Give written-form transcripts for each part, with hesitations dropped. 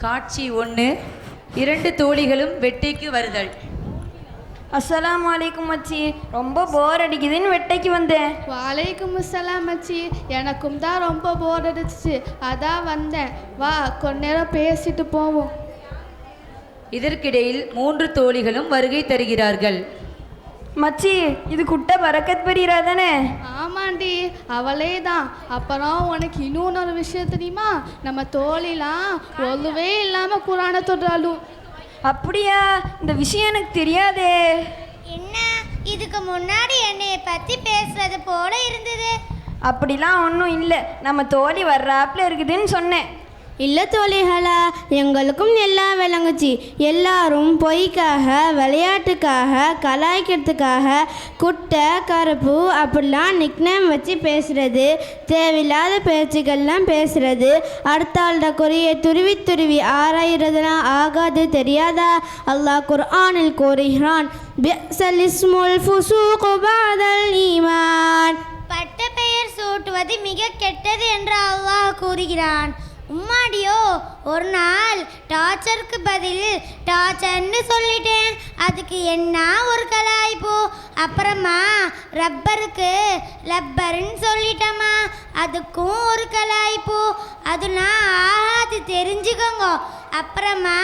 காட்சி 1. 2 தோழிகளும் வெட்டைக்கு வருதல். அஸ்ஸலாமு அலைக்கும் மச்சி, ரொம்ப போர் அடிக்குதுன்னு வெட்டைக்கு வந்தேன். வலைக்கும் அஸ்ஸலாம் மச்சி, எனக்கும் தான் ரொம்ப போர் அடிச்சிச்சு, அதான் வந்தேன். வா கொஞ்ச நேரம் பேசிட்டு போவோம். இதற்கிடையில் 3 தோழிகளும் வருகை தருகிறார்கள். மச்சி, இது குட்ட பரக்கத் பரீரா தானே? ஆமாண்டி, அவளே தான். அப்புறம் உனக்கு இன்னொரு விஷயம் தெரியுமா? நம்ம தோழிலாம் ஒழுவே இல்லாமல் குரானை தொடுறாலும். அப்படியா? இந்த விஷயம் எனக்கு தெரியாதே. என்ன, இதுக்கு முன்னாடி என்னைய பற்றி பேசுறது போல இருந்தது. அப்படிலாம் ஒன்றும் இல்லை, நம்ம தோழி வர்றாப்புல இருக்குதுன்னு சொன்னேன். இல்லை தோழிகளா, எங்களுக்கும் எல்லாம் விளங்குச்சு. எல்லாரும் பொய்க்காக, விளையாட்டுக்காக, கலாய்க்கிறதுக்காக குட்டை கருப்பு அப்படிலாம் நிக்னேம் வச்சு பேசுகிறது, தேவையில்லாத பேச்சுக்கள்லாம் பேசுகிறது, அடுத்தாளோட குறையை துருவி துருவி ஆராயிறதுலாம் ஆகாது தெரியாதா? அல்லாஹ் குர்ஆனில் கூறுகிறான், பிஅஸல் இஸ்முல் ஃபுசூக் பஅதல் ஈமான். பட்ட பெயர் சூட்டுவது மிக கெட்டது என்று அல்லாஹ் கூறுகிறான். உம்மாடியோ, ஒரு நாள் டார்ச்சருக்கு பதில் டார்ச்சர்னு சொல்லிட்டேன். அதுக்கு என்ன ஒரு கலாய்ப்போ. அப்புறமா ரப்பருக்கு லப்பர்ன்னு சொல்லிட்டோமா, அதுக்கும் ஒரு கலாய்ப்போ. அதுனா ஆகாது தெரிஞ்சுக்கோங்க. அப்புறமா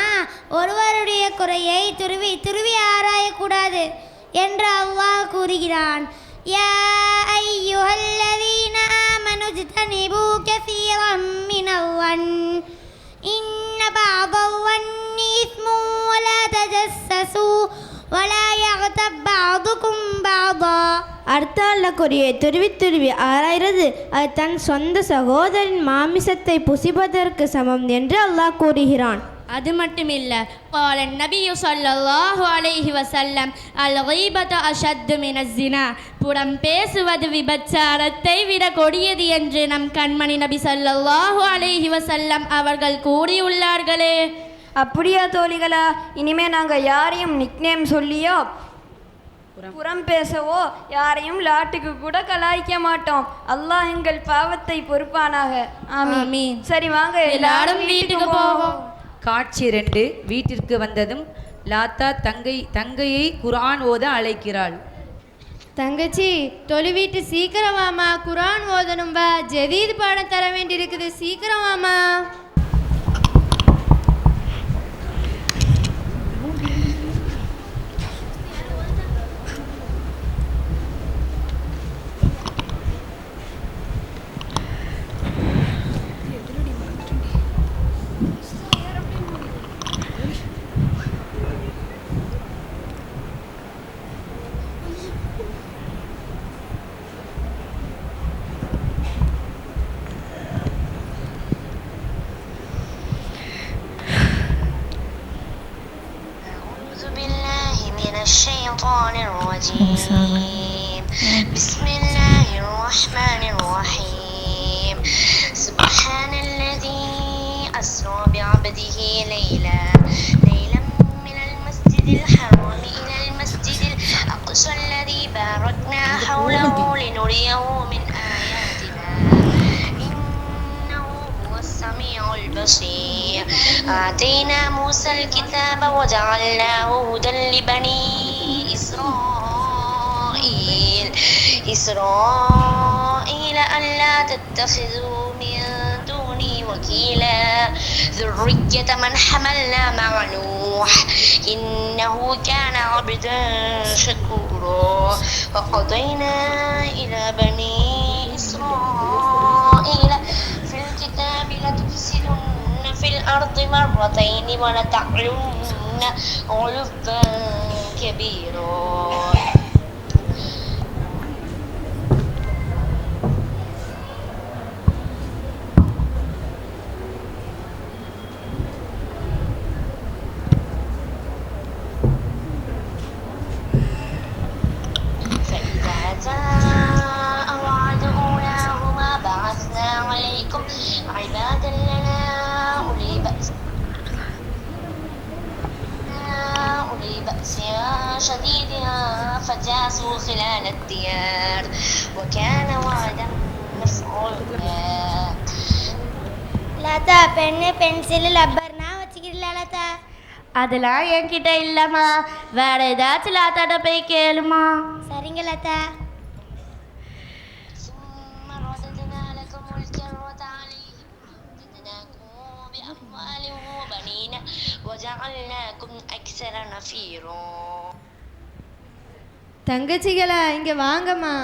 ஒருவருடைய குறையை துருவி துருவி ஆராயக்கூடாது என்று அல்லாஹ் கூறுகிறான். யா அய்யுஹல்லதீன ஆமனு ஜ்தனிபூ கஸீரன் மினல் வன்ன் இன்ன பஅதல் வன்னி இஸ்முன் வலா தஜஸ்ஸஸூ வலா யக்தப் பஅதுகும் பஅதா. அடுத்தாள குறையை துருவி துருவி ஆராய்றது அது தன் சொந்த சகோதரின் மாமிசத்தை புசிப்பதற்கு சமம் என்று அல்லாஹ் கூறுகிறான். அது மட்டுமில்ல, قال النبي صلى الله عليه وسلم الغيبة أشد من الزنا. புறம் பேசுவது விபச்சாரத்தை விட கொடியது என்று நம் கண்மணி நபி ஸல்லல்லாஹு அலைஹி வஸல்லம் அவர்கள் கூறியுள்ளார்களே. அப்படியா தோழிகளா? இனிமே நாங்கள் யாரையும் நிக்னேம் சொல்லியோ புறம் பேசவோ யாரையும் லாட்டுக்கு கூட கலாய்க்க மாட்டோம். அல்லாஹ் எங்கள் பாவத்தை பொறுப்பானாக. ஆமீன். சரி, வாங்க எல்லாரும் வீட்டுக்கு போவோம். காட்சி 2. வீட்டிற்கு வந்ததும் லாத்தா தங்கையை குர்ஆன் ஓத அழைக்கிறாள். தங்கச்சி, தொழு வீட்டு சீக்கிரம் வாமா, குர்ஆன் ஓதணும். வா, ஜதீத் பாடம் தர வேண்டியிருக்குது, சீக்கிரம் வாமா. الشيطان الرجيم بسم الله الرحمن الرحيم سبحان الذي أسرى بعبده ليلا من المسجد الحرام إلى المسجد الأقصى الذي باركنا حوله لنريه من آياتنا إنه هو السميع البصير آتينا موسى الكتاب وجعلناه هدى لبني إسرائيل ألا تتخذوا من دوني وكيلا ذرية من حملنا مع نوح إنه كان عبدا شكورا وقضينا إلى بني إسرائيل في الكتاب لتفسدن في الأرض مرتين ولتعلن علوا كبيرا. عبادا لنا أولي بأس شديد فجاسوا خلال الديار وكان وعدا مفعولا. லதா, பென்னு பென்சில் லப்பர்னா வச்சு இல்லை லதா. அதெல்லாம் என்கிட்ட இல்லைம்மா, வேற ஏதாச்சும் லாத்தாட்ட போய் கேளுமா. சரிங்க லதா. ثم رددنا لكم الكرة عليهم وأمددناكم بأموال وبنين وجعلناكم أكثر نفيرا. தங்கச்சிகளா இங்கே வாங்கம்மா.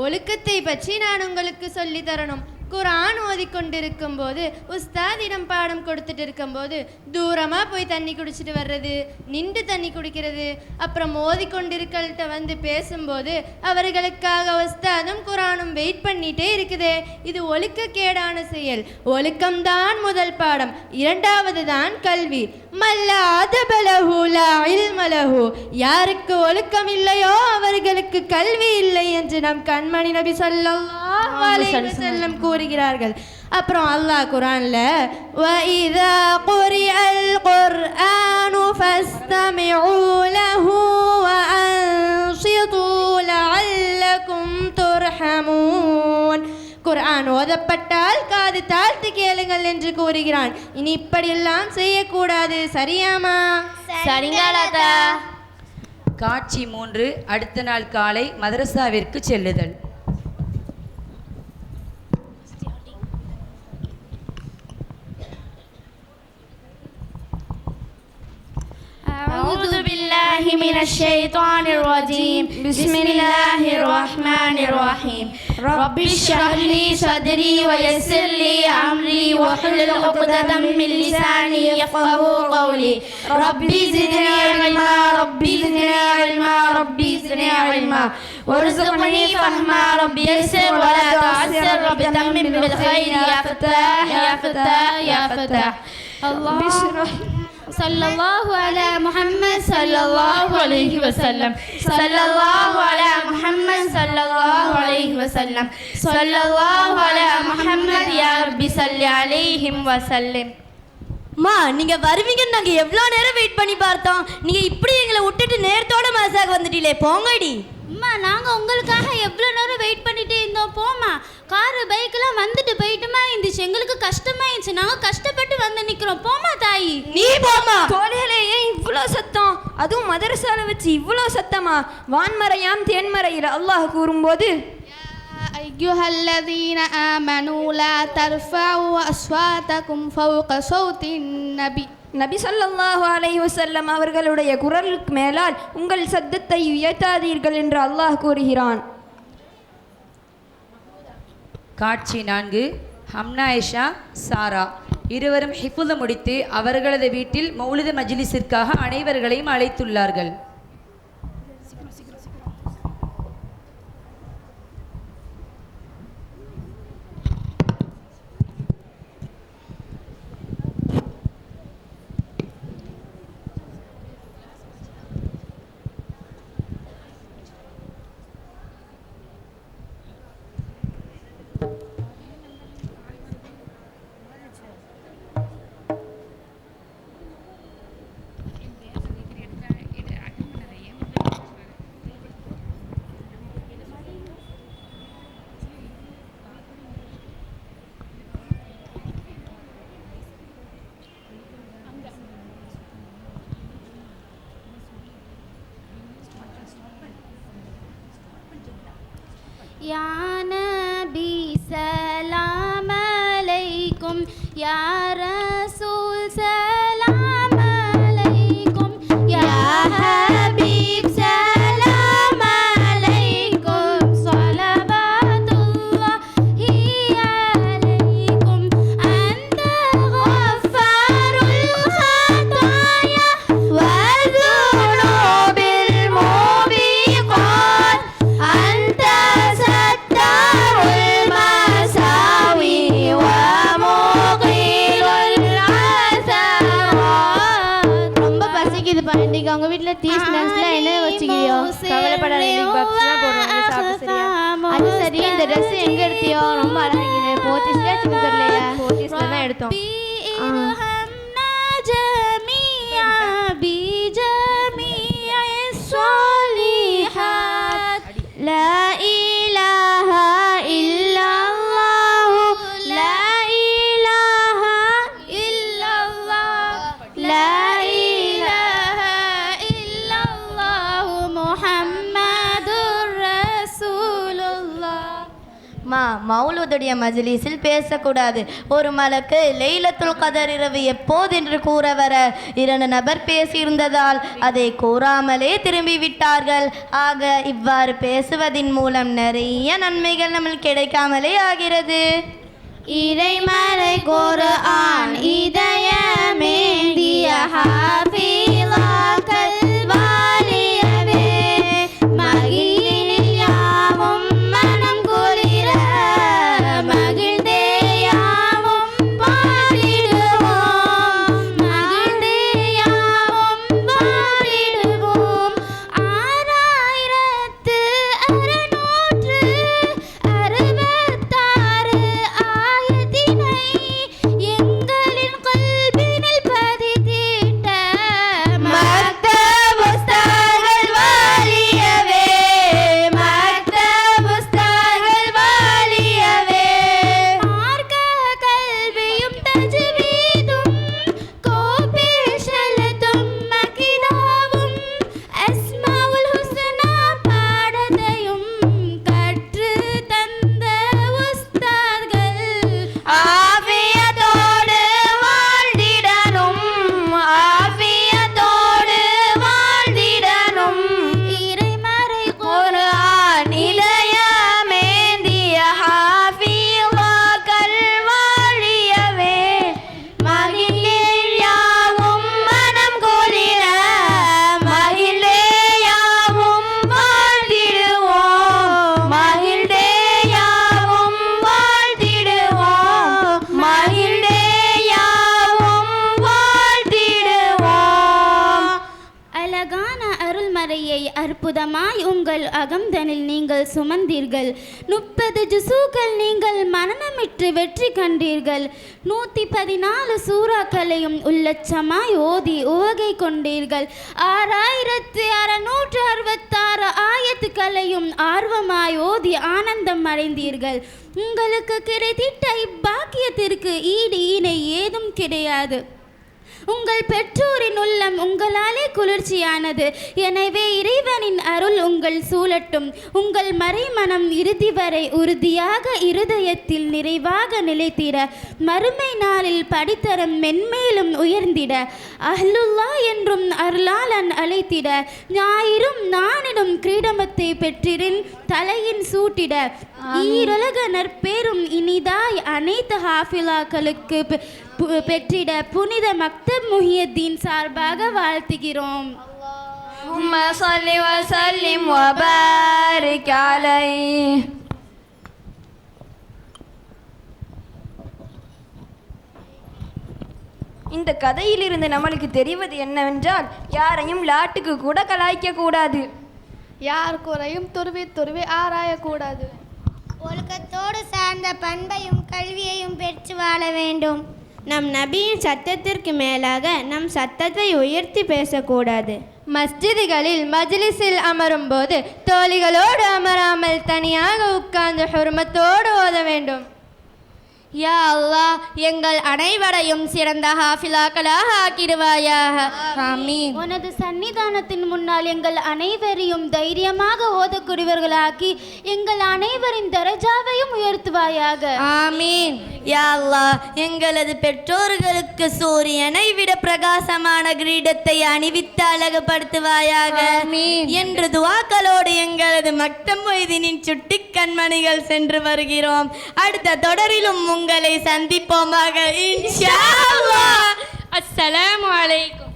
ஒழுக்கத்தை பற்றி நான் உங்களுக்கு சொல்லி தரணும். குர்ஆன் ஓதிக்கொண்டிருக்கும் போது உஸ்தாதிடம் பாடம் கொடுத்துட்டு இருக்கும்போது தூரமாக போய் தண்ணி குடிச்சிட்டு வர்றது, நின்று தண்ணி குடிக்கிறது, அப்புறம் ஓதிக்கொண்டிருக்கள்கிட்ட வந்து பேசும்போது அவர்களுக்காக உஸ்தாதும் குர்ஆனும் வெயிட் பண்ணிகிட்டே இருக்குதே, இது ஒழுக்கக்கேடான செயல். ஒழுக்கம்தான் முதல் பாடம், இரண்டாவது தான் கல்வி. மல்லா அதபலஹு லா இல்மலஹு, யாருக்கு ஒழுக்கம் இல்லையோ அவர்களுக்கு கல்வி இல்லை என்று நம் கண்மணி நபி ஸல்லல்லாஹு அலைஹி வஸல்லம் கூறுகிறார்கள். அப்புறம் அல்லாஹ் குர்ஆன்ல வஇதா குரிஅல் குர்ஆனு ஃபஸ்தமிஉ லஹு வஅன்சிது லஅல்லகும் துர்ஹமூன், குர்ஆன் ஓதப்பட்டால் காது தாழ்த்து கேளுங்கள் என்று கூறுகிறான். இனி இப்படியெல்லாம் செய்யக்கூடாது, சரியாமா? சரிங்க லதா. காட்சி 3. அடுத்த நாள் காலை மதரசாவிற்கு செல்லுதல். أعوذ بالله من الشيطان الرجيم. بسم الله الرحمن الرحيم. رب اشرح لي صدري ويسر لي أمري واحلل عقدة من لساني يفقهوا قولي. ربي زدني علما ربي زدني علما ربي زدني علما وارزقني فهما ربي يسر ولا تعسر ربي تمم بالخير يا فتاح يا فتاح يا فتاح. الله صلى الله على محمد صلى الله عليه وسلم صلى الله على محمد صلى الله عليه وسلم صلى الله على محمد يا ربي صل عليهم وسلم. மா, நீங்கள் வருவீங்கன்னு நாங்கள் எவ்வளோ நேரம் வெயிட் பண்ணி பார்த்தோம். நீங்கள் இப்படி எங்களை விட்டுட்டு நேரத்தோட மசாக வந்துட்டீங்களே, போங்கடி. அம்மா, நாங்கள் உங்களுக்காக எவ்வளோ நேரம் வெயிட் பண்ணிட்டு இருந்தோம். போமா, காரு பைக்கெல்லாம் வந்துட்டு போயிட்டுமா இருந்துச்சு, எங்களுக்கு கஷ்டமாயிடுச்சு, நாங்கள் கஷ்டப்பட்டு வந்து நிற்கிறோம். போமா தாயி. நீ போமா. தோழிகளே, ஏன் இவ்வளோ சத்தம், அதுவும் மதரசால வச்சு இவ்வளோ சத்தமா? வான்மறையாம் தேன்மறையில் அல்லாஹ் கூறும்போது أيها الذين آمنوا لا ترفعوا أصواتكم فوق صوت النبي. நபி ஸல்லல்லாஹு அலைஹி வஸல்லம் அவர்களுடைய குரலுக்கு மேலால் உங்கள் சத்தத்தை உயர்த்தாதீர்கள் என்று அல்லாஹ் கூறுகிறான். காட்சி 4. ஹம்னாயிஷா, சாரா இருவரும் ஹிஃபுது முடித்து அவர்களது வீட்டில் மௌலித மஜ்லிஸிற்காக அனைவர்களையும் அழைத்துள்ளார்கள். يا نبي سلام عليكم يا رسول سلام عليكم يا حبيب سلام عليكم صلوات الله عليكم أنت غفار الخطايا والذنوب الموبقات أنت ستار المساوي ومقيل العثرات. ரொம்ப பசிக்குதுப்பா. இன்னைக்கு அவங்க வீட்டில் டீ ஸ்நாக்ஸ்லாம் என்ன வச்சுக்கிறியோ? கவலைப்படாதீங்க, பாக்ஸ் தான் போடுறோம், சாப்பிட்டு சரியா? அது சரி, இந்த ட்ரெஸ் எங்கே எடுத்தியோ? ரொம்ப அழகாಗಿದೆ. போத்தீஸ்ல சின்ன தெரியலையா? போத்தீஸ்ல தான் எடுத்தோம். ارحمنا جميعا بجميع الصالحات. لا إله إلا الله لا إله إلا الله لا அம்மா மௌலூதுடைய மஜ்லிஸில் பேசக்கூடாது. ஒரு மலக்கு லைலத்துல் கதர் இரவு எப்போதென்று கூற வர 2 நபர் பேசியிருந்ததால் அதை கூறாமலே திரும்பி விட்டார்கள். ஆக இவ்வாறு பேசுவதின் மூலம் நிறைய நன்மைகள் நம்மளுக்கு கிடைக்காமலே ஆகிறது. இறைமறை குர்ஆன் இதயமேந்திய ஹாஃபிலாக்கள் வாலியவே மகிழினில் யாவும் மனம் குளிர மகிழ்ந்தே யாவும் பாடிடுவோம் மகிழ்ந்தே யாவும் பாடிடுவோம் 6666 ஆயத்தினை எங்களின் கல்வினில் பதித்திட்ட மக்தபுஸ்தாகள் வாலியவே மக்தபுஸ்தாகள் வாலியவே மார்க்க கல்வியும் தஜ்வீதும் கோபிஷலத்தும் மகிதாவும் அஸ்மாவுல் ஹுஸ்னா பாடத்தையும் கற்று தந்த உஸ்தாத்கள் ஆஃபியத்தோடு வாழ்ந்திடனும் ஆஃபியத்தோடு வாழ்ந்திடனும் இறைமறை குர்ஆன் இதயமேந்திய ஹாஃபிலாக்கள் வாழியவே மகிழில் யாவும் மனம் குளிர மகிழ்ந்தே யாவும் வாழ்ந்திடுவோம் மகிழ்ந்தே யாவும் வாழ்ந்திடுவோம் மகிழ்ந்தே யாவும் வாழ்ந்திடுவோம். அழகான அருள்மறையை அற்புதமாய் உங்கள் அகம்தனில் நீங்கள் சுமந்தீர்கள். 30 ஜுசூக்கள் நீங்கள் மனநமிட்டு வெற்றி கண்டீர்கள். 114 சூறாக்களையும் உள்ளச்சமாய் ஓதி உவகை கொண்டீர்கள். 6666 ஆயத்துக்களையும் ஆர்வமாய் ஓதி ஆனந்தம் அடைந்தீர்கள். உங்களுக்கு கிடைத்திட்ட இப்பாக்கியத்திற்கு ஈடு இணை ஏதும் கிடையாது. உங்கள் பெற்றோரின் உள்ளம் உங்களாலே குளிர்ச்சியானது. எனவே இறைவனின் அருள் உங்கள் சூழட்டும். உங்கள் மறைமனம் இறுதி வரை உறுதியாக இருதயத்தில் நிறைவாக நிலைத்திட மறுமை நாளில் படித்தரம் மென்மேலும் உயர்ந்திட அஹ்லுல்லா என்றும் அருளாளன் அழைத்திட ஞாயிறும் நானிடும் கிரீடமத்தை பெற்றிரின் தலையின் சூட்டிட ஈரலக நற்பேரும் இனிதாய் அனைத்து ஹாஃபிலாக்களுக்கு பெற்றிட புனித மக்தப் முஹியத்தீன் சார்பாக வாழ்த்துகிறோம். அல்லாஹும்ம ஸல்லி வ ஸல்லிம் வ பாரிக் அலைஹி. இந்த கதையிலிருந்து நம்மளுக்கு தெரிவது என்னவென்றால் யாரையும் லாட்டுக்கு கூட கலாய்க்க கூடாது. யார் குறையும் துருவி துருவி ஆராயக்கூடாது. ஒழுக்கத்தோடு சார்ந்த பண்பையும் கல்வியையும் பெற்று வாழ வேண்டும். நம் நபியின் சத்தத்திற்கு மேலாக நம் சத்தத்தை உயர்த்தி பேசக்கூடாது. மஸ்ஜிதுகளில் மஜ்லிஸில் அமரும் போது தோழிகளோடு அமராமல் தனியாக உட்கார்ந்து ஹுர்மத்தோடு ஓத வேண்டும். யா அல்லாஹ், எங்கள் அனைவரையும் சிறந்த ஹாஃபிலாக்களாக ஆக்கிடுவாயாக. ஆமீன். உனது சன்னிதானத்தின் முன்னால் எங்கள் அனைவரையும் தைரியமாக ஓதக்கூடியவர்களாக்கி எங்கள் அனைவரின் தரஜாவையும் உயர்த்துவாயாக. ஆமீன். யா அல்லாஹ், எங்களது பெற்றோர்களுக்கு சூரியனை விட பிரகாசமான கிரீடத்தை அணிவித்து அழகுபடுத்துவாயாக என்று துவாக்களோடு எங்களது மக்தப் மொய்தீனின் சுட்டி கண்மணிகள் சென்று வருகிறோம். அடுத்த தொடரிலும் உங்களை சந்திப்போமாக இன்ஷா அல்லாஹ். அஸ்ஸலாமு அலைக்கும்.